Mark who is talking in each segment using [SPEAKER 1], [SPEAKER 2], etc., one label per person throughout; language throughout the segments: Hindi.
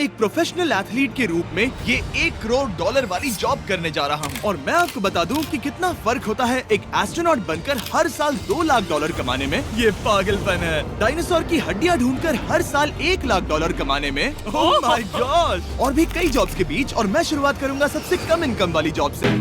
[SPEAKER 1] एक प्रोफेशनल एथलीट के रूप में ये $1 करोड़ वाली जॉब करने जा रहा हूँ और मैं आपको बता दूं कि कितना फर्क होता है एक एस्ट्रोनॉट बनकर हर साल $2 लाख कमाने में। ये पागलपन है। डायनासोर की हड्डियाँ ढूंढकर हर साल $1 लाख कमाने में। Oh my God. और भी कई जॉब्स के बीच और मैं शुरुआत करूंगा सबसे कम इनकम वाली जॉब से।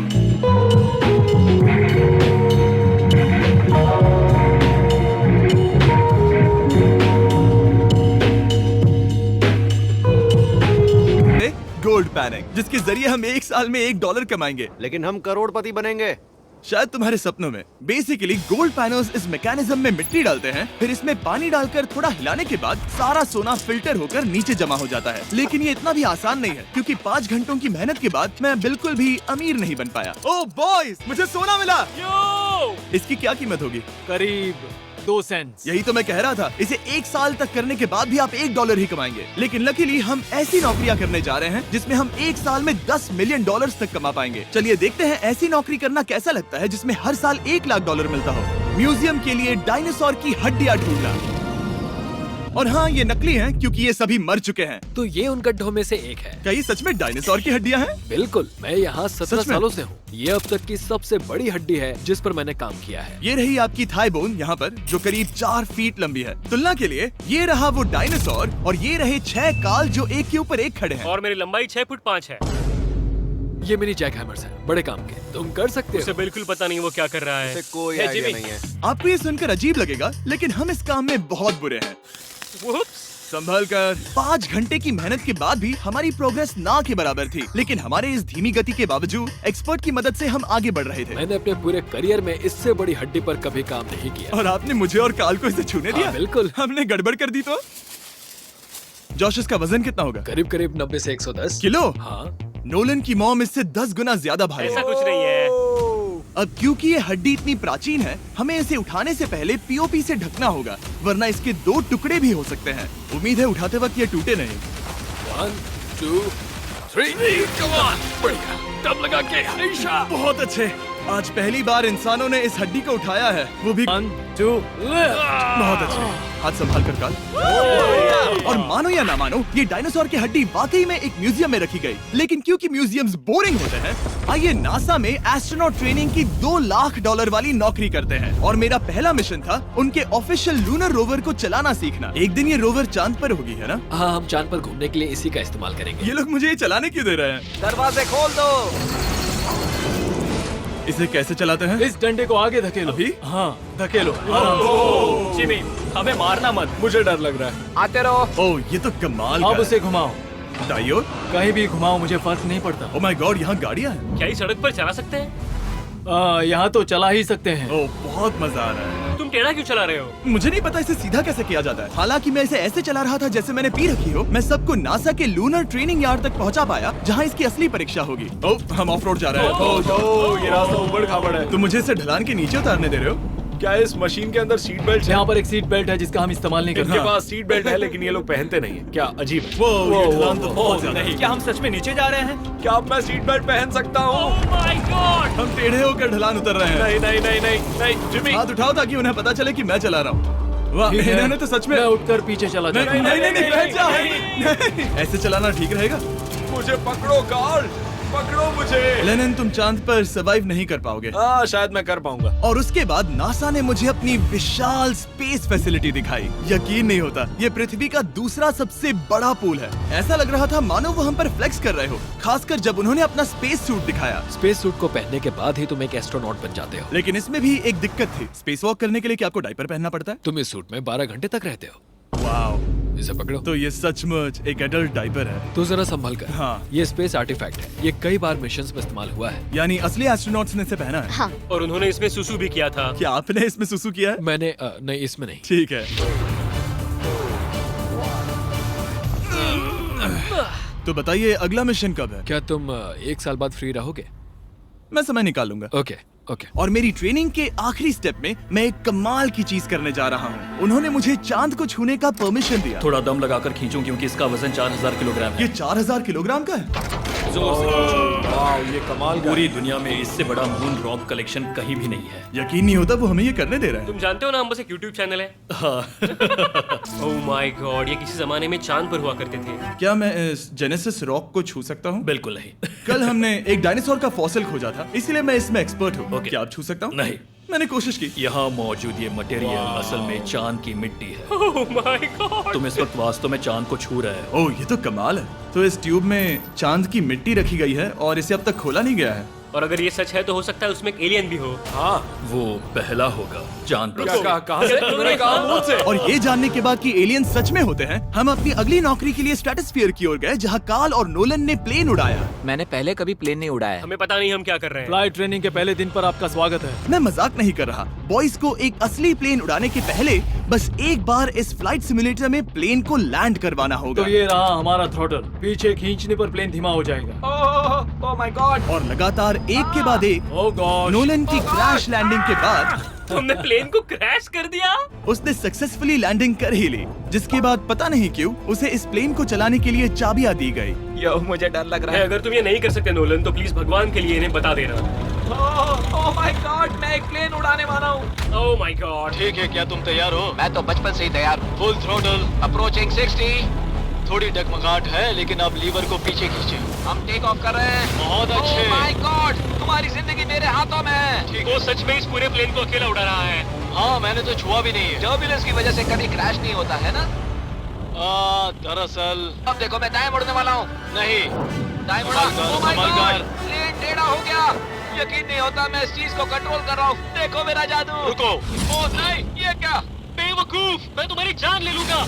[SPEAKER 1] गोल्ड पैनिक, जिसके जरिए हम एक साल में $1 कमाएंगे।
[SPEAKER 2] लेकिन हम करोड़पति बनेंगे।
[SPEAKER 1] शायद तुम्हारे सपनों में। बेसिकली गोल्ड पैनल्स इस मैकेनिज्म में मिट्टी डालते हैं, फिर इसमें पानी डालकर थोड़ा हिलाने के बाद सारा सोना फिल्टर होकर नीचे जमा हो जाता है। लेकिन ये इतना भी आसान नहीं है, क्योंकि 5 घंटों की मेहनत के बाद मैं बिल्कुल भी अमीर नहीं बन पाया। ओह बॉयज, मुझे सोना मिला। इसकी क्या कीमत होगी?
[SPEAKER 3] करीब 2 सेंट्स।
[SPEAKER 1] यही तो मैं कह रहा था। इसे 1 साल तक करने के बाद भी आप $1 ही कमाएंगे। लेकिन लकीली हम ऐसी नौकरियां करने जा रहे हैं जिसमें हम 1 साल में $10 मिलियन तक कमा पाएंगे। चलिए देखते हैं ऐसी नौकरी करना कैसा लगता है जिसमें हर साल $1 लाख मिलता हो। म्यूजियम के लिए डायनासोर की हड्डियां ढूंढना। और हाँ, ये नकली हैं क्योंकि ये सभी मर चुके हैं।
[SPEAKER 3] तो ये उन गड्ढों में से एक है।
[SPEAKER 1] क्या ये सच में डायनासोर की हड्डियां हैं?
[SPEAKER 3] बिल्कुल, मैं यहाँ 17
[SPEAKER 1] सच में?
[SPEAKER 3] सालों से हूँ। ये अब तक की सबसे बड़ी हड्डी है जिस पर मैंने काम किया है।
[SPEAKER 1] ये रही आपकी थाई बोन यहाँ पर, जो करीब 4 फीट लंबी है। तुलना के लिए ये रहा वो डायनासोर और ये रहे 6 काल जो एक के ऊपर एक खड़े हैं।
[SPEAKER 4] और मेरी लंबाई 6 फुट 5 है।
[SPEAKER 3] ये मेरी जैक हैमर्स है, बड़े काम के। तुम कर सकते
[SPEAKER 4] उसे
[SPEAKER 3] हो।
[SPEAKER 4] बिल्कुल पता नहीं वो क्या कर रहा है।
[SPEAKER 2] इसे कोई
[SPEAKER 4] हे,
[SPEAKER 2] आइडिया
[SPEAKER 4] जिमी।
[SPEAKER 2] नहीं है।
[SPEAKER 1] आपको ये सुनकर अजीब लगेगा, लेकिन हम इस काम में बहुत बुरे हैं।
[SPEAKER 4] Whoops!
[SPEAKER 1] संभल कर। 5 घंटे की मेहनत के बाद भी हमारी प्रोग्रेस ना के बराबर थी, लेकिन हमारे इस धीमी गति के बावजूद एक्सपर्ट की मदद से हम आगे बढ़ रहे थे।
[SPEAKER 3] मैंने अपने पूरे करियर में इससे बड़ी हड्डी पर कभी काम नहीं किया।
[SPEAKER 1] और आपने मुझे और काल को इसे छूने दिया?
[SPEAKER 3] हाँ, बिल्कुल।
[SPEAKER 1] हमने गड़बड़ कर दी तो? जोश, इसका वजन कितना होगा?
[SPEAKER 3] करीब करीब 90 से 110
[SPEAKER 1] किलो?
[SPEAKER 3] हाँ।
[SPEAKER 1] नोलन की मॉम इससे 10 गुना ज्यादा भारी
[SPEAKER 4] ऐसा
[SPEAKER 1] है।
[SPEAKER 4] कुछ नहीं है।
[SPEAKER 1] अब क्योंकि ये हड्डी इतनी प्राचीन है, हमें इसे उठाने से पहले पीओपी से ढकना होगा, वरना इसके 2 टुकड़े भी हो सकते हैं। उम्मीद है उठाते वक्त ये टूटे नहीं।
[SPEAKER 3] 1 2 3 कम ऑन। बढ़िया, दम लगा के हमेशा।
[SPEAKER 1] बहुत अच्छे। आज पहली बार इंसानों ने इस हड्डी को उठाया है, वो भी
[SPEAKER 3] 1 2
[SPEAKER 1] बहुत अच्छे। हाथ संभाल कर काल। और मानो या ना मानो, ये डायनासोर की हड्डी वाकई में एक म्यूजियम में रखी गई। लेकिन क्योंकि म्यूजियम्स बोरिंग होते हैं, आइए नासा में एस्ट्रोनॉट ट्रेनिंग की $2 लाख वाली नौकरी करते हैं। और मेरा पहला मिशन था उनके ऑफिशियल लूनर रोवर को चलाना सीखना। एक दिन ये रोवर चांद पर होगी, है ना?
[SPEAKER 3] हाँ, हम चांद पर घूमने के लिए इसी का इस्तेमाल करेंगे।
[SPEAKER 1] ये लोग मुझे ये चलाने क्यों दे रहे हैं?
[SPEAKER 2] दरवाजे खोल दो।
[SPEAKER 1] इसे कैसे चलाते हैं?
[SPEAKER 3] इस डंडे को आगे धकेलो।
[SPEAKER 1] अभी?
[SPEAKER 3] हाँ, धकेलो।
[SPEAKER 4] जिमी, हमें मारना मत।
[SPEAKER 3] मुझे डर लग रहा है।
[SPEAKER 2] आते रहो।
[SPEAKER 1] ओह, ये तो कमाल
[SPEAKER 3] अब
[SPEAKER 1] का
[SPEAKER 3] उसे घुमाओ।
[SPEAKER 1] है। दाईं ओर?
[SPEAKER 3] कहीं भी घुमाओ, मुझे फर्क नहीं पड़ता।
[SPEAKER 1] ओह माय गॉड, यहाँ गाड़ियाँ हैं।
[SPEAKER 4] क्या इस सड़क पर चला सकते हैं?
[SPEAKER 3] यहाँ तो चला ही सकते हैं।
[SPEAKER 1] ओह, बहुत मजा आ रहा है।
[SPEAKER 4] तुम टेढ़ा क्यों चला रहे हो?
[SPEAKER 1] मुझे नहीं पता इसे सीधा कैसे किया जाता है। हालांकि मैं इसे ऐसे चला रहा था जैसे मैंने पी रखी हो। मैं सबको नासा के लूनर ट्रेनिंग यार्ड तक पहुंचा पाया, जहां इसकी असली परीक्षा होगी। ओह, हम ऑफ रोड जा रहे हैं।
[SPEAKER 3] ओह, ये रास्ता उबड़ खाबड़ है।
[SPEAKER 1] तुम मुझे इसे ढलान के नीचे उतारने दे रहे हो?
[SPEAKER 5] क्या इस मशीन के अंदर सीट बेल्ट है?
[SPEAKER 3] यहाँ पर एक सीट बेल्ट है जिसका हम इस्तेमाल नहीं
[SPEAKER 5] इनके
[SPEAKER 3] करते।
[SPEAKER 5] पास सीट बेल्ट है लेकिन ये लोग पहनते नहीं है। क्या अजीब है।
[SPEAKER 1] वो ये ढलान तो बहुत ज्यादा है।
[SPEAKER 4] क्या हम सच में नीचे जा रहे हैं?
[SPEAKER 5] क्या अब मैं सीट बेल्ट पहन सकता हूँ?
[SPEAKER 4] Oh my God!
[SPEAKER 1] हम टेढ़े होकर ढलान उतर रहे हैं।
[SPEAKER 5] नहीं नहीं नहीं नहीं नहीं जिमी।
[SPEAKER 1] हाथ उठाओ ताकि उन्हें पता चले कि मैं चला रहा हूँ। वाह,
[SPEAKER 3] ठीक है।
[SPEAKER 1] इन्होंने तो सच में।
[SPEAKER 3] मैं उठकर पीछे चला
[SPEAKER 1] नहीं
[SPEAKER 3] जाता हूँ।
[SPEAKER 1] नहीं नहीं, बैठ जा। नहीं, ऐसे चलाना ठीक रहेगा?
[SPEAKER 5] मुझे पकड़ो कार्ल, पकड़ो मुझे।
[SPEAKER 1] लेनिन, तुम चांद पर सर्वाइव नहीं कर पाओगे।
[SPEAKER 5] हाँ, शायद मैं कर पाऊंगा।
[SPEAKER 1] और उसके बाद नासा ने मुझे अपनी विशाल स्पेस फैसिलिटी दिखाई। यकीन नहीं होता, ये पृथ्वी का दूसरा सबसे बड़ा पूल है। ऐसा लग रहा था मानो वो हम पर फ्लेक्स कर रहे हो, खासकर जब उन्होंने अपना स्पेस सूट दिखाया।
[SPEAKER 3] स्पेस सूट को पहनने के बाद ही तुम एक एस्ट्रोनॉट बन जाते हो।
[SPEAKER 1] लेकिन इसमें भी एक दिक्कत थी। स्पेस वॉक करने के लिए क्या आपको डायपर पहनना पड़ता है?
[SPEAKER 3] तुम इस सूट में 12 घंटे तक रहते हो।
[SPEAKER 1] वाओ,
[SPEAKER 3] इसे पकड़ो।
[SPEAKER 1] तो ये सचमुच एक एडल्ट डायपर है।
[SPEAKER 3] तो जरा संभल कर।
[SPEAKER 1] हाँ।
[SPEAKER 3] ये स्पेस आर्टिफैक्ट है। ये कई बार मिशंस में इस्तेमाल हुआ है।
[SPEAKER 1] यानी असली एस्ट्रोनॉट्स ने इसे पहना है।
[SPEAKER 6] हाँ,
[SPEAKER 4] और उन्होंने इसमें सुसु भी किया था।
[SPEAKER 1] क्या आपने इसमें सुसु किया है?
[SPEAKER 3] मैंने नहीं, इसमें नहीं।
[SPEAKER 1] ठीक है। तो बताइए अगला मिशन कब है?
[SPEAKER 3] क्या तुम 1 साल बाद फ्री रहोगे?
[SPEAKER 1] मैं समय निकाल लूंगा।
[SPEAKER 3] Okay okay.
[SPEAKER 1] और मेरी ट्रेनिंग के आखिरी स्टेप में मैं एक कमाल की चीज करने जा रहा हूँ। उन्होंने मुझे चांद को छूने का परमिशन दिया।
[SPEAKER 7] थोड़ा दम लगाकर खींचूं क्योंकि इसका वजन 4000 किलोग्राम है।
[SPEAKER 1] ये 4000 किलोग्राम का है।
[SPEAKER 3] जोर से।
[SPEAKER 5] वाओ, ये कमाल का
[SPEAKER 3] पूरी दुनिया में इससे बड़ा मून रॉक कलेक्शन कहीं भी नहीं है।
[SPEAKER 1] यकीन नहीं होता वो हमें ये करने दे रहा है।
[SPEAKER 4] तुम जानते हो ना, हम बस एक यूट्यूब चैनल है। ओह माय गॉड, ये किसी जमाने में चांद पर हुआ करते थे।
[SPEAKER 1] क्या मैं इस जेनेसिस रॉक को छू सकता हूँ?
[SPEAKER 3] बिल्कुल नहीं।
[SPEAKER 1] कल हमने एक डायनासोर का फॉसिल खोजा था, इसलिए मैं इसमें एक्सपर्ट हूँ।
[SPEAKER 3] Okay.
[SPEAKER 1] क्या आप छू सकता हूँ?
[SPEAKER 3] नहीं।
[SPEAKER 1] मैंने कोशिश की।
[SPEAKER 3] यहाँ मौजूद ये मटेरियल असल में चांद की मिट्टी है।
[SPEAKER 4] Oh my God.
[SPEAKER 3] तुम इस वक्त वास्तव में चांद को छू रहे हो।
[SPEAKER 1] ओह, ये तो कमाल है। तो इस ट्यूब में चांद की मिट्टी रखी गई है और इसे अब तक खोला नहीं गया है।
[SPEAKER 4] और अगर ये सच है तो हो सकता है उसमें एक एलियन भी हो।
[SPEAKER 5] हाँ,
[SPEAKER 3] वो पहला होगा चांद पर।
[SPEAKER 5] क्या कहाँ से? तुमने कहा मुझ से।
[SPEAKER 1] और ये जानने के बाद कि एलियन सच में होते हैं, हम अपनी अगली नौकरी के लिए स्ट्रेटोस्फीयर की ओर गए, जहाँ कार्ल और नोलन ने प्लेन उड़ाया।
[SPEAKER 6] मैंने पहले कभी प्लेन नहीं उड़ाया।
[SPEAKER 4] हमें पता नहीं हम क्या कर रहे हैं।
[SPEAKER 5] फ्लाइट ट्रेनिंग के पहले दिन पर आपका स्वागत है।
[SPEAKER 1] मैं मजाक नहीं कर रहा। बॉयज को एक असली प्लेन उड़ाने के पहले बस एक बार इस फ्लाइट सिमुलेटर में प्लेन को लैंड करवाना होगा।
[SPEAKER 5] तो ये रहा हमारा थ्रॉटल। पीछे खींचने पर प्लेन धीमा हो जाएगा। Oh my God.
[SPEAKER 1] और लगातार एक के बाद एक
[SPEAKER 5] ओह गॉड।
[SPEAKER 1] नोलन की क्रैश लैंडिंग के बाद
[SPEAKER 4] तुमने प्लेन को क्रैश कर दिया।
[SPEAKER 1] उसने सक्सेसफुली लैंडिंग कर ही ली, जिसके बाद पता नहीं क्यों उसे इस प्लेन को चलाने के लिए चाबियां दी गई।
[SPEAKER 6] यो, मुझे डर लग रहा है।
[SPEAKER 4] अगर तुम ये नहीं कर सकते नोलन, तो प्लीज भगवान के लिए इन्हें बता देना।
[SPEAKER 6] ओह माय गॉड, मैं एक प्लेन उड़ाने वाला हूँ।
[SPEAKER 4] Oh my God.
[SPEAKER 5] ठीक है, क्या तुम तैयार हो?
[SPEAKER 6] मैं तो बचपन से ही तैयार हूँ।
[SPEAKER 5] Full throttle.
[SPEAKER 6] अप्रोचिंग 60।
[SPEAKER 5] थोड़ी डगमगाहट है, लेकिन अब लीवर को पीछे खींचे।
[SPEAKER 6] हम टेक ऑफ कर रहे हैं।
[SPEAKER 5] बहुत अच्छे।
[SPEAKER 6] ओह माय गॉड, तुम्हारी जिंदगी मेरे हाथों में है।
[SPEAKER 4] वो सच में इस पूरे प्लेन को अकेला उड़ा रहा है।
[SPEAKER 5] हाँ, मैंने तो छुआ भी नहीं है।
[SPEAKER 6] टर्बुलेंस की वजह से कभी क्रैश नहीं होता है ना।
[SPEAKER 5] दरअसल
[SPEAKER 6] अब देखो, मैं दाएं मुड़ने वाला हूँ।
[SPEAKER 5] नहीं।
[SPEAKER 6] दाएं मुड़ा।
[SPEAKER 5] संभल कर,
[SPEAKER 6] ओह माय
[SPEAKER 5] संभल
[SPEAKER 6] गॉड,
[SPEAKER 5] कर।
[SPEAKER 6] प्लेन टेढ़ा हो गया। यकीन नहीं होता मैं इस चीज को कंट्रोल कर रहा हूँ। देखो मेरा जादू।
[SPEAKER 5] रुको।
[SPEAKER 6] ओह नहीं, ये क्या?
[SPEAKER 4] बेवकूफ, मैं तुम्हारी जान ले लूंगा।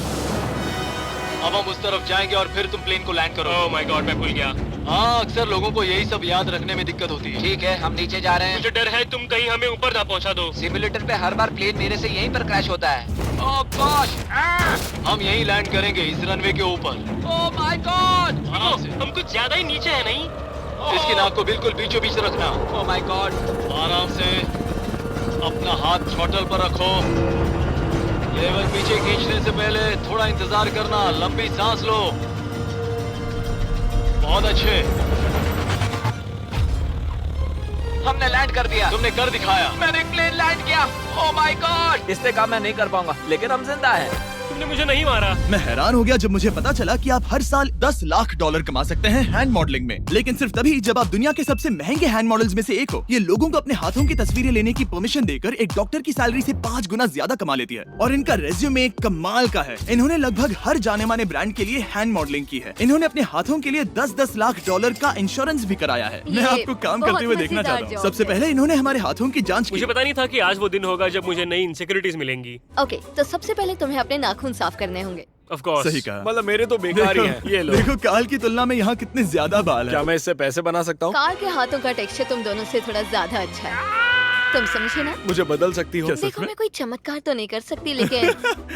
[SPEAKER 5] अब हम उस तरफ जाएंगे और फिर तुम प्लेन को लैंड करो।
[SPEAKER 4] ओह माय गॉड, मैं भूल गया।
[SPEAKER 5] हाँ, अक्सर लोगों को यही सब याद रखने में दिक्कत होती है।
[SPEAKER 6] ठीक है, हम नीचे जा रहे हैं।
[SPEAKER 4] मुझे डर है तुम कहीं हमें ऊपर ना पहुंचा दो।
[SPEAKER 6] सिमुलेटर पे हर बार प्लेन मेरे से यहीं पर क्रैश होता है। ओह गॉश।
[SPEAKER 5] हम यहीं लैंड करेंगे, इस रनवे के ऊपर।
[SPEAKER 6] Oh my God.
[SPEAKER 5] आराम से।
[SPEAKER 4] हम कुछ ज्यादा ही नीचे है नहीं?
[SPEAKER 5] इसकी नाक को बिल्कुल बीचों बीच रखना।
[SPEAKER 6] Oh my God.
[SPEAKER 5] आराम से। अपना हाथ थ्रॉटल पर रखो। लेवर पीछे खींचने से पहले थोड़ा इंतजार करना। लंबी सांस लो। बहुत अच्छे।
[SPEAKER 6] हमने लैंड कर दिया।
[SPEAKER 5] तुमने कर दिखाया।
[SPEAKER 6] मैंने प्लेन लैंड किया। Oh my God. इससे काम मैं नहीं कर पाऊंगा, लेकिन हम जिंदा हैं।
[SPEAKER 4] तुमने मुझे नहीं मारा।
[SPEAKER 1] मैं हैरान हो गया जब मुझे पता चला कि आप हर साल 10 लाख डॉलर कमा सकते हैं हैंड मॉडलिंग में, लेकिन सिर्फ तभी जब आप दुनिया के सबसे महंगे हैंड मॉडल्स में से एक हो। ये लोगों को अपने हाथों की तस्वीरें लेने की परमिशन देकर एक डॉक्टर की सैलरी से 5 गुना ज्यादा कमा लेती है। और इनका रेज्यूमे कमाल का है। इन्होंने लगभग हर जाने माने ब्रांड के लिए हैंड मॉडलिंग की है। इन्होंने अपने हाथों के लिए 10-10 लाख डॉलर का इंश्योरेंस भी कराया है। मैं
[SPEAKER 7] ये
[SPEAKER 1] आपको काम
[SPEAKER 7] बहुत
[SPEAKER 1] करते हुए देखना
[SPEAKER 7] मजेदार
[SPEAKER 1] चाहता हूँ।
[SPEAKER 7] जॉब
[SPEAKER 1] सबसे
[SPEAKER 7] है।
[SPEAKER 1] पहले इन्होंने हमारे हाथों की जांच की।
[SPEAKER 4] मुझे पता नहीं था कि आज वो दिन होगा जब मुझे नई इनसिक्योरिटीज मिलेंगी।
[SPEAKER 7] ओके, तो सबसे पहले तुम्हें अपने नाखून साफ करने होंगे।
[SPEAKER 4] Of course.
[SPEAKER 1] सही कहा।
[SPEAKER 5] मतलब मेरे तो बेकार ही हैं। ये लो।
[SPEAKER 1] देखो काल की तुलना में यहाँ कितने ज्यादा बाल
[SPEAKER 5] क्या
[SPEAKER 1] हैं।
[SPEAKER 5] मैं इससे पैसे बना सकता हूँ?
[SPEAKER 7] कार के हाथों का टेक्सचर तुम दोनों से थोड़ा ज्यादा अच्छा है। तुम समझे ना?
[SPEAKER 5] मुझे बदल सकती हो?
[SPEAKER 1] क्या सच
[SPEAKER 7] देखो,
[SPEAKER 1] में?
[SPEAKER 7] मैं कोई चमत्कार तो नहीं कर सकती, लेकिन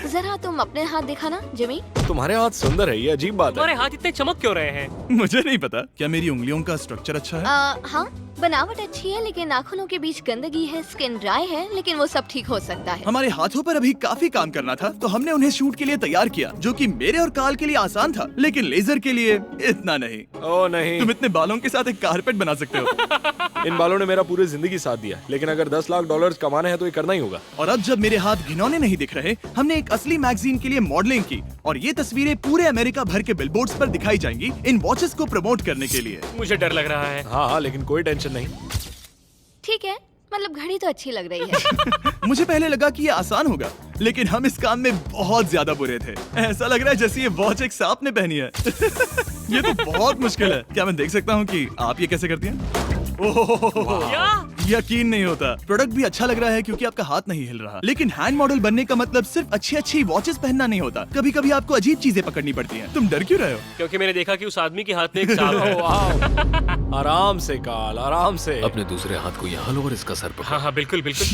[SPEAKER 7] जरा तुम अपने हाथ दिखाना जिमी।
[SPEAKER 5] तुम्हारे हाथ सुंदर है, ये अजीब बात
[SPEAKER 4] तुम्हारे
[SPEAKER 5] है।
[SPEAKER 4] हाथ इतने चमक क्यों रहे हैं?
[SPEAKER 1] मुझे नहीं पता। क्या मेरी उंगलियों का स्ट्रक्चर अच्छा है?
[SPEAKER 7] हाँ, बनावट अच्छी है, लेकिन नाखूनों के बीच गंदगी है, स्किन ड्राई है, लेकिन वो सब ठीक हो सकता है।
[SPEAKER 1] हमारे हाथों पर अभी काफी काम करना था, तो हमने उन्हें शूट के लिए तैयार किया, जो कि मेरे और काल के लिए आसान था, लेकिन लेजर के लिए इतना नहीं।
[SPEAKER 5] ओह नहीं।
[SPEAKER 1] तुम इतने बालों के साथ एक कारपेट बना सकते हो।
[SPEAKER 5] इन बालों ने मेरा पूरी जिंदगी साथ दिया, लेकिन अगर 10 लाख डॉलर कमाने हैं तो ये करना ही होगा।
[SPEAKER 1] और अब जब मेरे हाथ घिनौने नहीं दिख रहे, हमने एक असली मैगजीन के लिए मॉडलिंग की, और ये तस्वीरें पूरे अमेरिका भर के बिलबोर्ड्स पर दिखाई जाएंगी इन वॉचेस को प्रमोट करने के लिए।
[SPEAKER 4] मुझे डर लग रहा है।
[SPEAKER 5] हाँ हाँ, लेकिन कोई टेंशन नहीं।
[SPEAKER 7] ठीक है, मतलब घड़ी तो अच्छी लग रही है।
[SPEAKER 1] मुझे पहले लगा कि ये आसान होगा, लेकिन हम इस काम में बहुत ज्यादा बुरे थे। ऐसा लग रहा है जैसे ये वॉच एक सांप ने पहनी है। ये तो बहुत मुश्किल है। क्या मैं देख सकता हूँ कि आप ये कैसे करती हैं? ओह,
[SPEAKER 4] क्या?
[SPEAKER 1] यकीन नहीं होता। प्रोडक्ट भी अच्छा लग रहा है क्योंकि आपका हाथ नहीं हिल रहा, लेकिन हैंड मॉडल बनने का मतलब सिर्फ अच्छी वॉचेस पहनना नहीं होता। कभी कभी आपको अजीब चीजें पकड़नी पड़ती हैं। तुम डर क्यों रहे हो?
[SPEAKER 4] क्योंकि मैंने देखा कि उस आदमी के हाथ में एक सांप है।
[SPEAKER 5] वाह। आराम से काल, आराम से।
[SPEAKER 3] अपने दूसरे हाथ को यहाँ लो और इसका सर पकड़ो।
[SPEAKER 4] हाँ हाँ, बिल्कुल बिल्कुल।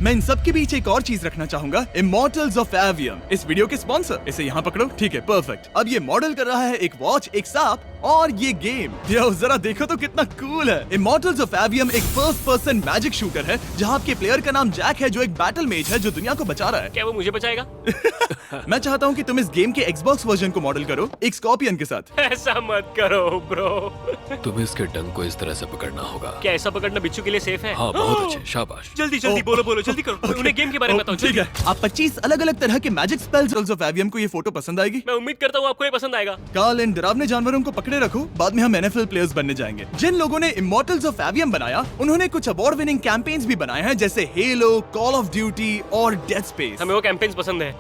[SPEAKER 1] मैं इन सब के बीच एक और चीज रखना चाहूंगा, इमॉर्टल्स ऑफ एवियम, इस वीडियो के स्पॉन्सर। इसे यहाँ पकड़ो, ठीक है, परफेक्ट। अब ये मॉडल कर रहा है एक वॉच, एक सांप और ये गेम। यो जरा देखो तो कितना कूल है। इमॉर्टल्स ऑफ एवियम एक फर्स्ट पर्सन मैजिक शूटर है जहाँ आपके प्लेयर का नाम जैक है, जो एक बैटल मेज है जो दुनिया को बचा रहा है।
[SPEAKER 4] क्या वो मुझे बचाएगा?
[SPEAKER 1] मैं चाहता हूँ कि तुम इस गेम के Xbox वर्जन को मॉडल करो, एक स्कॉर्पियन के साथ।
[SPEAKER 4] ऐसा मत करो ब्रो।
[SPEAKER 3] तुम्हें इसके डंक को इस तरह से पकड़ना होगा।
[SPEAKER 4] क्या ऐसा पकड़ना बिच्छू के लिए सेफ है?
[SPEAKER 3] हाँ, बहुत अच्छे, शाबाश।
[SPEAKER 4] जल्दी जल्दी बोलो बोलो, जल्दी करो। उन्हें गेम के बारे में बताओ।
[SPEAKER 1] ठीक है, आप 25 अलग अलग तरह के मैजिक स्पेल्स ऑफ एवियम को ये फोटो पसंद आएगी।
[SPEAKER 4] मैं उम्मीद करता हूँ आपको ये पसंद आएगा।
[SPEAKER 1] काल, इन डरावने जानवरों को पकड़े रखो, बाद में हम NFL प्लेयर्स बनने जाएंगे। जिन लोगों ने इमॉर्टल्स ऑफ एवियम बनाया, उन्होंने कुछ अवार्ड विनिंग कैंपेन्स भी बनाए हैं, जैसे हेलो, कॉल ऑफ ड्यूटी और डेड स्पेस।
[SPEAKER 4] हमें वो कैंपेन्स पसंद है।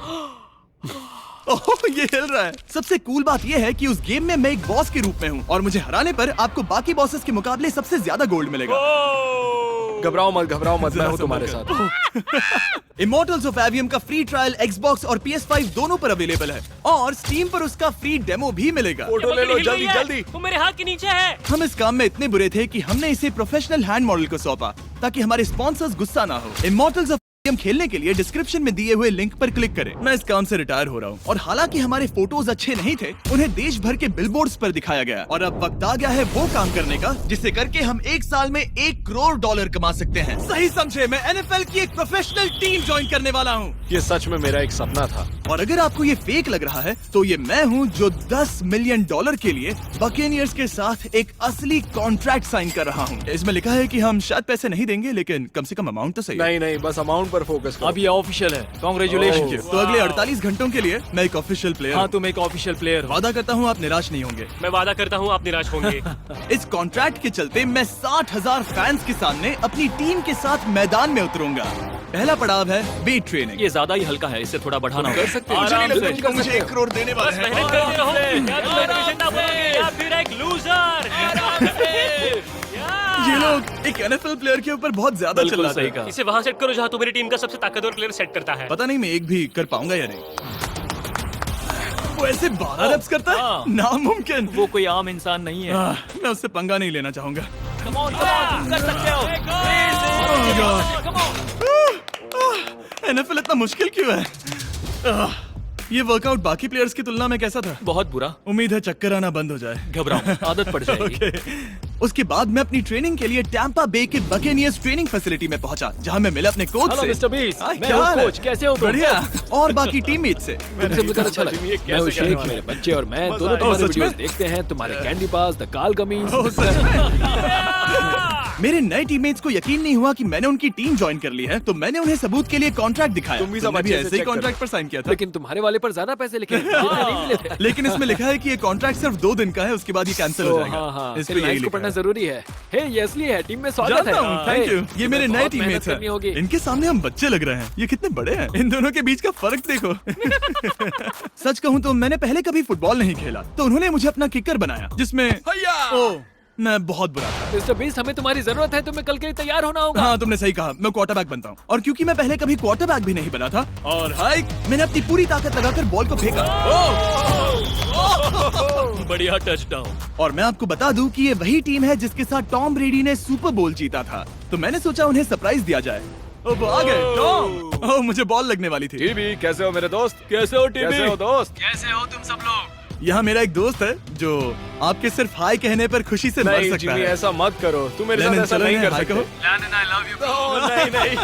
[SPEAKER 1] ओह, ये हिल रहा है। सबसे कूल बात ये है कि उस गेम में मैं एक बॉस के रूप में हूँ और मुझे हराने पर आपको बाकी बॉसेस के मुकाबले सबसे ज्यादा गोल्ड मिलेगा।
[SPEAKER 2] घबराओ मत, मैं हूँ तुम्हारे साथ।
[SPEAKER 1] इमॉर्टल्स ऑफ एवियम का फ्री ट्रायल Xbox और PS5 दोनों पर अवेलेबल है और Steam पर उसका फ्री डेमो भी मिलेगा।
[SPEAKER 2] फोटो ले लो,
[SPEAKER 4] हिल रही
[SPEAKER 2] जल्दी
[SPEAKER 4] है।
[SPEAKER 2] जल्दी।
[SPEAKER 4] वो मेरे हाथ के नीचे है।
[SPEAKER 1] हम इस काम में इतने बुरे थे कि हमने इसे प्रोफेशनल हैंड मॉडल को सौंपा ताकि हमारे स्पॉन्सर्स गुस्सा ना हो। इमॉर्टल्स ऑफ एवियम खेलने के लिए डिस्क्रिप्शन में दिए हुए लिंक पर क्लिक करें। मैं इस काम से रिटायर हो रहा हूँ और हालांकि हमारे फोटोज अच्छे नहीं थे, उन्हें देश भर के बिलबोर्ड्स पर दिखाया गया और अब वक्त आ गया है वो काम करने का जिसे करके हम एक साल में $1 करोड़ कमा सकते हैं। सही समझे, मैं NFL की एक प्रोफेशनल टीम ज्वाइन करने वाला हूँ।
[SPEAKER 2] ये सच में मेरा एक सपना था।
[SPEAKER 1] और अगर आपको ये फेक लग रहा है तो ये मैं हूँ जो $10 मिलियन के लिए बकेनियर्स के साथ एक असली कॉन्ट्रैक्ट साइन कर रहा हूँ। इसमें लिखा है कि हम शायद पैसे नहीं देंगे, लेकिन कम से कम अमाउंट तो सही है।
[SPEAKER 2] नहीं, बस अमाउंट पर फोकस करो।
[SPEAKER 5] अब ये ऑफिशियल है। कांग्रेचुलेशन।
[SPEAKER 1] तो अगले 48 घंटों के लिए मैं एक ऑफिशियल प्लेयर
[SPEAKER 5] हाँ,
[SPEAKER 1] हूँ।
[SPEAKER 5] तुम एक ऑफिशियल प्लेयर हो।
[SPEAKER 1] वादा करता हूँ आप निराश नहीं होंगे।
[SPEAKER 4] मैं वादा करता हूँ आप निराश होंगे।
[SPEAKER 1] इस कॉन्ट्रैक्ट के चलते मैं 60,000 फैंस के सामने अपनी टीम के साथ मैदान में उतरूंगा। पहला पड़ाव है वेट ट्रेनिंग।
[SPEAKER 5] ये ज्यादा ही हल्का है, इससे थोड़ा बढ़ाना कर सकते
[SPEAKER 1] मुझे नहीं लगता कि
[SPEAKER 2] कर
[SPEAKER 1] मुझे
[SPEAKER 2] सकते
[SPEAKER 1] 1 करोड़ देने वाले
[SPEAKER 4] बस
[SPEAKER 1] हैं।
[SPEAKER 4] मेहनत करते रहो। या तुम मोटिवेशन ना बोलोगे या फिर एक लूजर।
[SPEAKER 1] ये लोग एक NFL प्लेयर के ऊपर बहुत ज्यादा
[SPEAKER 5] बिल्कुल
[SPEAKER 1] चिल्लाते
[SPEAKER 5] सही
[SPEAKER 1] हैं।
[SPEAKER 5] कहा।
[SPEAKER 4] इसे वहाँ सेट करो जहाँ तुम्हारी टीम का सबसे ताकतवर प्लेयर सेट करता है।
[SPEAKER 1] पता नहीं मैं एक भी कर पाऊंगा या नहीं। वो ऐसे 12 reps करता है,
[SPEAKER 5] हाँ।
[SPEAKER 1] नामुमकिन।
[SPEAKER 5] वो कोई आम इंसान नहीं है।
[SPEAKER 1] मैं उससे पंगा नहीं लेना चाहूंगा।
[SPEAKER 5] Come on, तुम कर सकते हो।
[SPEAKER 1] NFL इतना मुश्किल क्यों है? ये वर्कआउट बाकी प्लेयर्स की तुलना में कैसा था?
[SPEAKER 5] बहुत बुरा।
[SPEAKER 1] उम्मीद है चक्कर आना बंद हो जाए।
[SPEAKER 5] घबराओ, आदत पड़ जाएगी।
[SPEAKER 1] Okay. उसके बाद मैं अपनी ट्रेनिंग के लिए टैंपा बे के बकेनियर्स ट्रेनिंग फैसिलिटी में पहुंचा, जहां मैं मिला अपने कोच
[SPEAKER 5] हेलो
[SPEAKER 1] से।
[SPEAKER 5] मिस्टर बीस,
[SPEAKER 1] हाँ,
[SPEAKER 5] मैं
[SPEAKER 1] क्या
[SPEAKER 5] हूँ
[SPEAKER 1] हाल है?
[SPEAKER 5] कोच, कैसे हो तुम?
[SPEAKER 1] बढ़िया। और बाकी टीममेट से।
[SPEAKER 5] तुमसे मिलकर अच्छा लगा। मैं हूँ शेख, मेरे बच्चे और मैं दोनों तुम्हारे
[SPEAKER 1] सच में?
[SPEAKER 5] वीडियोस देखते हैं, तुम्हारे कैंडी पास, द काल कमीज।
[SPEAKER 1] ओह, सच में? मेरे नए टीममेट्स को यकीन नहीं हुआ कि मैंने उनकी टीम ज्वाइन कर ली है, तो मैंने उन्हें सबूत के लिए कॉन्ट्रैक्ट दिखाया।
[SPEAKER 2] तुम भी सब
[SPEAKER 1] तुमने भी
[SPEAKER 2] अच्छे से
[SPEAKER 1] ऐसे ही
[SPEAKER 2] check
[SPEAKER 1] कॉन्ट्रैक्ट पर साइन किया था।
[SPEAKER 5] लेकिन तुम्हारे वाले पर ज्यादा पैसे लिखे हैं, नहीं मिले थे।
[SPEAKER 1] लेकिन इसमें लिखा है कि ये कॉन्ट्रैक्ट सिर्फ 2 दिन का है, उसके बाद ये कैंसिल हो जाएगा।
[SPEAKER 5] हाँ,
[SPEAKER 1] इस पे
[SPEAKER 5] फिर
[SPEAKER 1] यही
[SPEAKER 5] लाइन्स को
[SPEAKER 1] लिखा
[SPEAKER 5] पढ़ना
[SPEAKER 1] है।
[SPEAKER 5] जरूरी है। हे, ये असली है, टीम में स्वागत है।
[SPEAKER 1] जानता हूँ, थैंक यू। ये मेरे नए
[SPEAKER 5] बहुत मेहनत
[SPEAKER 1] टीममेट्स
[SPEAKER 5] करनी होगी।
[SPEAKER 1] हैं। इनके सामने हम बच्चे लग रहे हैं। ये कितने बड़े हैं। इन दोनों के बीच का फर्क देखो। सच कहूँ तो मैंने पहले कभी फुटबॉल नहीं खेला, तो उन्होंने मुझे अपना किकर बनाया, जिसमें ओह, मैं बहुत बुरा था।
[SPEAKER 5] मिस्टर बीस, हमें तुम्हारी जरूरत है, तुम्हें कल के लिए तैयार होना होगा।
[SPEAKER 1] हाँ, तुमने सही कहा, मैं क्वार्टरबैक बनता हूँ। और क्योंकि मैं पहले कभी क्वार्टरबैक भी नहीं बना था और हाइक, मैंने अपनी पूरी ताकत लगाकर बॉल को फेंका।
[SPEAKER 5] बढ़िया टचडाउन।
[SPEAKER 1] और मैं आपको बता दूं कि ये वही टीम है जिसके साथ टॉम ब्रेडी ने सुपर बोल जीता था, तो मैंने सोचा उन्हें सरप्राइज दिया जाए। ओ, वो आ गए टॉम। ओह, मुझे बॉल लगने वाली थी।
[SPEAKER 2] टीबी, कैसे हो मेरे दोस्त?
[SPEAKER 5] कैसे हो टीबी?
[SPEAKER 2] कैसे हो दोस्त?
[SPEAKER 5] कैसे हो तुम सब लोग?
[SPEAKER 1] यहाँ मेरा एक दोस्त है जो आपके सिर्फ हाय कहने पर खुशी से मर
[SPEAKER 2] नहीं
[SPEAKER 1] सकता
[SPEAKER 2] जिमी,
[SPEAKER 1] है।
[SPEAKER 2] ऐसा मत करो। तुम मेरे साथ
[SPEAKER 1] लेनिन,
[SPEAKER 2] ऐसा
[SPEAKER 1] चलो
[SPEAKER 2] नहीं
[SPEAKER 1] ना,
[SPEAKER 2] कर
[SPEAKER 1] हाय
[SPEAKER 2] सकते।
[SPEAKER 1] कहो।
[SPEAKER 2] ओह, नहीं।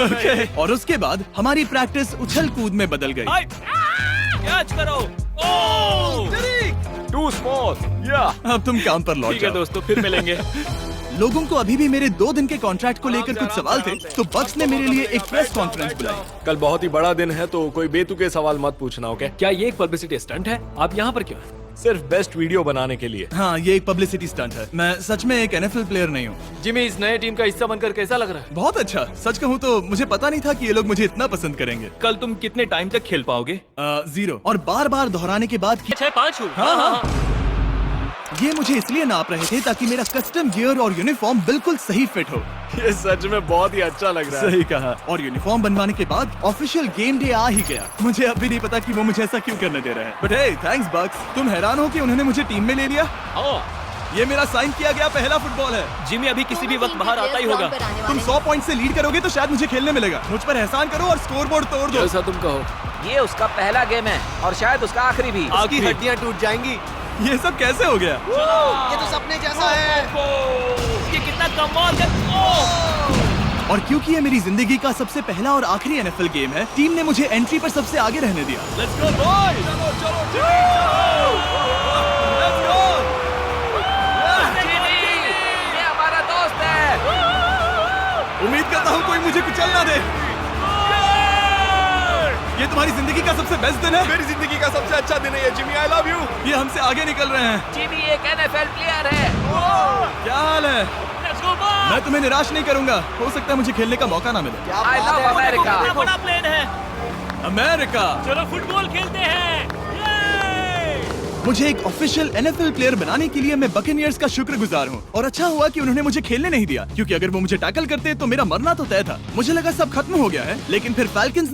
[SPEAKER 1] Okay. और उसके बाद हमारी प्रैक्टिस उछल कूद में बदल गई।
[SPEAKER 5] कैच करो। ओह!
[SPEAKER 2] Too small. या
[SPEAKER 1] अब तुम काम पर लौट
[SPEAKER 5] ठीक है
[SPEAKER 1] जाओ।
[SPEAKER 5] दोस्तों, फिर मिलेंगे।
[SPEAKER 1] लोगों को अभी भी मेरे 2 दिन के कॉन्ट्रैक्ट को लेकर कुछ सवाल थे, तो बक्स ने मेरे लिए एक प्रेस कॉन्फ्रेंस बुलाई।
[SPEAKER 2] कल बहुत ही बड़ा दिन है, तो कोई बेतुके सवाल मत पूछना, ओके?
[SPEAKER 5] क्या ये एक पब्लिसिटी स्टंट है? आप यहाँ पर क्यों हैं?
[SPEAKER 2] सिर्फ बेस्ट वीडियो बनाने के लिए।
[SPEAKER 1] हाँ, ये एक पब्लिसिटी स्टंट है। मैं सच में एक NFL प्लेयर नहीं हूँ।
[SPEAKER 5] जिमी, इस नए टीम का हिस्सा बनकर कैसा लग रहा है?
[SPEAKER 1] बहुत अच्छा। सच कहूँ तो मुझे पता नहीं था कि ये लोग मुझे इतना पसंद करेंगे।
[SPEAKER 5] कल तुम कितने टाइम तक खेल पाओगे?
[SPEAKER 1] 0 और बार बार दोहराने के बाद कि
[SPEAKER 4] 6-5 हूँ।
[SPEAKER 1] हाँ। ये मुझे इसलिए नाप रहे थे ताकि मेरा कस्टम गियर और यूनिफॉर्म बिल्कुल सही फिट हो।
[SPEAKER 2] ये सच में बहुत ही अच्छा लग रहा है।
[SPEAKER 1] सही कहा। और यूनिफॉर्म बनवाने के बाद ऑफिशियल गेम डे आ ही गया। मुझे अब भी नहीं पता कि वो मुझे ऐसा क्यों करने दे रहे हैं। बट हे, थैंक्स बक्स। तुम हैरान हो कि उन्होंने मुझे टीम में ले लिया? ये मेरा साइन किया गया पहला फुटबॉल है।
[SPEAKER 8] जिमी अभी किसी भी वक्त बाहर आता ही होगा।
[SPEAKER 1] तुम 100 पॉइंट से लीड करोगे तो शायद मुझे खेलने मिलेगा। मुझ पर एहसान करो और स्कोर बोर्ड तोड़ दो।
[SPEAKER 2] जैसा तुम कहो।
[SPEAKER 6] ये उसका पहला गेम है और शायद उसका आखिरी भी।
[SPEAKER 8] आपकी हड्डियां टूट जाएंगी।
[SPEAKER 1] ये सब कैसे हो गया?
[SPEAKER 8] ये तो सपने जैसा है। ये कितना कमाल है।
[SPEAKER 1] और क्योंकि ये मेरी जिंदगी का सबसे पहला और आखिरी NFL गेम है, टीम ने मुझे एंट्री पर सबसे आगे रहने दिया।
[SPEAKER 8] Let's go boys.
[SPEAKER 6] ये हमारा दोस्त है।
[SPEAKER 1] उम्मीद करता हूँ कोई मुझे कुचल ना दे। ये तुम्हारी जिंदगी का सबसे बेस्ट दिन है।
[SPEAKER 2] मेरी जिंदगी का सबसे अच्छा दिन है ये जिमी। I love you.
[SPEAKER 1] ये हमसे आगे निकल रहे हैं।
[SPEAKER 6] जिमी एक NFL प्लेयर है।
[SPEAKER 1] क्या हाल है? मैं तुम्हें निराश नहीं करूंगा। हो सकता है मुझे खेलने का मौका ना मिले।
[SPEAKER 6] I love America.
[SPEAKER 8] बड़ा प्लेन है।
[SPEAKER 1] अमेरिका।
[SPEAKER 8] चलो फुटबॉल खेलते हैं।
[SPEAKER 1] मुझे एक ऑफिशियल NFL प्लेयर बनाने के लिए मैं बकेनियर्स का शुक्रगुजार हूँ। और अच्छा हुआ कि उन्होंने मुझे खेलने नहीं दिया, क्योंकि अगर वो मुझे टैकल करते तो मेरा मरना तो तय था। मुझे लगा सब खत्म हो गया है, लेकिन फिर फैल्कन्स